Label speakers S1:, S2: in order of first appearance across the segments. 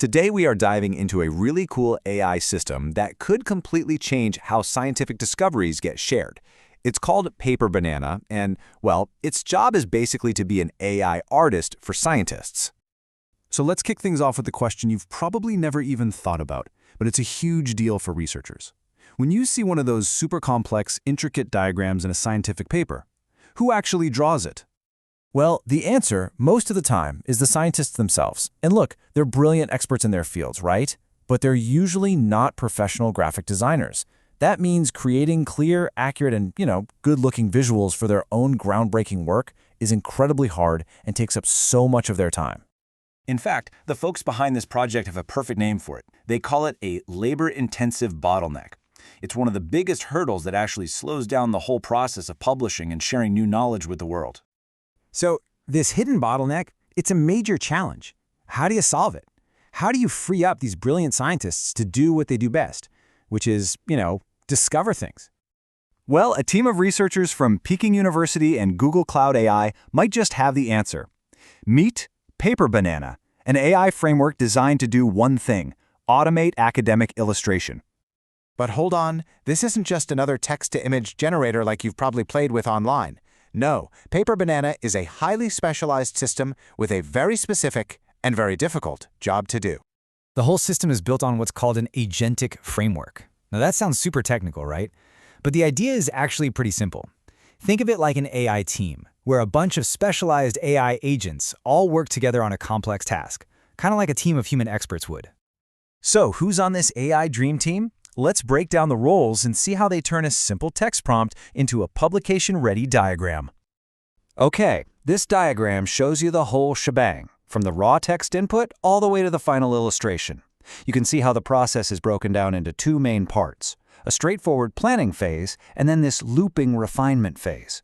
S1: Today we are diving into a really cool AI system that could completely change how scientific discoveries get shared. It's called PaperBanana, and, well, its job is basically to be an AI artist for scientists.
S2: So let's kick things off with the question you've probably never even thought about, but it's a huge deal for researchers. When you see one of those super complex, intricate diagrams in a scientific paper, who actually draws it?
S3: Well, the answer, most of the time, is the scientists themselves. And look, they're brilliant experts in their fields, right? But they're usually not professional graphic designers. That means creating clear, accurate, and, good-looking visuals for their own groundbreaking work is incredibly hard and takes up so much of their time.
S1: In fact, the folks behind this project have a perfect name for it. They call it a labor-intensive bottleneck. It's one of the biggest hurdles that actually slows down the whole process of publishing and sharing new knowledge with the world.
S4: So this hidden bottleneck, it's a major challenge. How do you solve it? How do you free up these brilliant scientists to do what they do best, which is, discover things?
S1: Well, a team of researchers from Peking University and Google Cloud AI might just have the answer. Meet PaperBanana, an AI framework designed to do one thing: automate academic illustration.
S5: But hold on, this isn't just another text-to-image generator like you've probably played with online. No, PaperBanana is a highly specialized system with a very specific and very difficult job to do.
S3: The whole system is built on what's called an agentic framework. Now that sounds super technical, right? But the idea is actually pretty simple. Think of it like an AI team, where a bunch of specialized AI agents all work together on a complex task, kind of like a team of human experts would.
S1: So, who's on this AI dream team? Let's break down the roles and see how they turn a simple text prompt into a publication-ready diagram. Okay, this diagram shows you the whole shebang, from the raw text input all the way to the final illustration. You can see how the process is broken down into two main parts: a straightforward planning phase and then this looping refinement phase.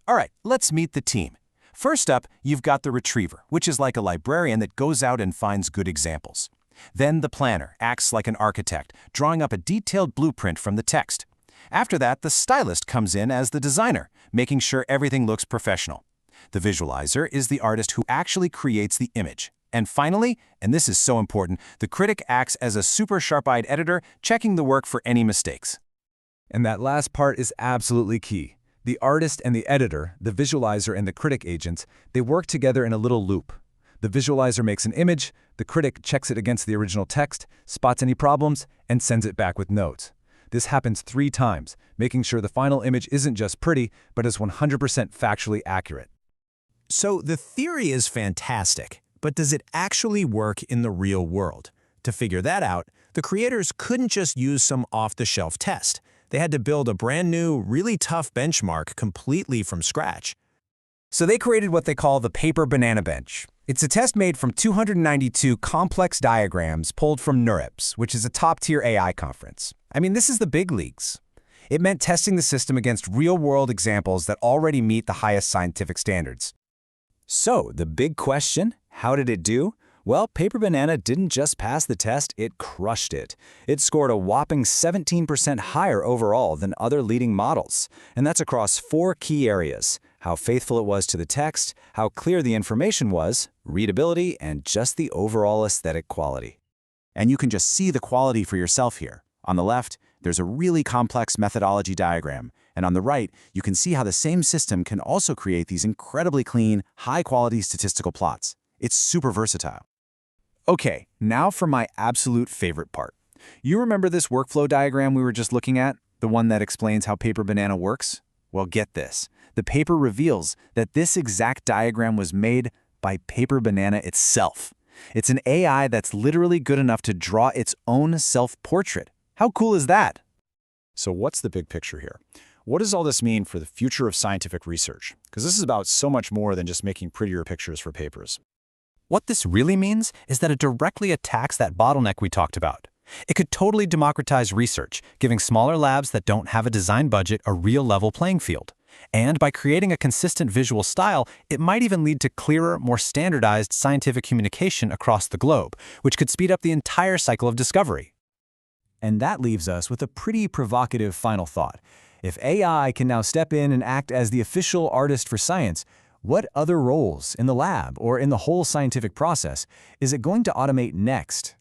S1: All right, let's meet the team. First up, you've got the retriever, which is like a librarian that goes out and finds good examples. Then the planner acts like an architect, drawing up a detailed blueprint from the text. After that, the stylist comes in as the designer, making sure everything looks professional. The visualizer is the artist who actually creates the image. And finally, and this is so important, the critic acts as a super sharp-eyed editor, checking the work for any mistakes.
S2: And that last part is absolutely key. The artist and the editor, the visualizer and the critic agents, they work together in a little loop. The visualizer makes an image, the critic checks it against the original text, spots any problems, and sends it back with notes. This happens 3 times, making sure the final image isn't just pretty, but is 100% factually accurate.
S6: So the theory is fantastic, but does it actually work in the real world? To figure that out, the creators couldn't just use some off-the-shelf test. They had to build a brand new, really tough benchmark completely from scratch.
S4: So they created what they call the PaperBananaBench. It's a test made from 292 complex diagrams pulled from NeurIPS, which is a top-tier AI conference. I mean, this is the big leagues. It meant testing the system against real-world examples that already meet the highest scientific standards.
S1: So, the big question, how did it do? Well, PaperBanana didn't just pass the test, it crushed it. It scored a whopping 17% higher overall than other leading models. And that's across 4 key areas: how faithful it was to the text, how clear the information was, readability, and just the overall aesthetic quality. And you can just see the quality for yourself here. On the left, there's a really complex methodology diagram, and on the right, you can see how the same system can also create these incredibly clean, high-quality statistical plots. It's super versatile. Okay, now for my absolute favorite part. You remember this workflow diagram we were just looking at? The one that explains how PaperBanana works? Well, get this. The paper reveals that this exact diagram was made by PaperBanana itself. It's an AI that's literally good enough to draw its own self-portrait. How cool is that? So what's the big picture here? What does all this mean for the future of scientific research? Because this is about so much more than just making prettier pictures for papers.
S3: What this really means is that it directly attacks that bottleneck we talked about. It could totally democratize research, giving smaller labs that don't have a design budget a real level playing field. And by creating a consistent visual style, it might even lead to clearer, more standardized scientific communication across the globe, which could speed up the entire cycle of discovery.
S4: And that leaves us with a pretty provocative final thought. If AI can now step in and act as the official artist for science,
S1: What other roles in the lab or in the whole scientific process is it going to automate next?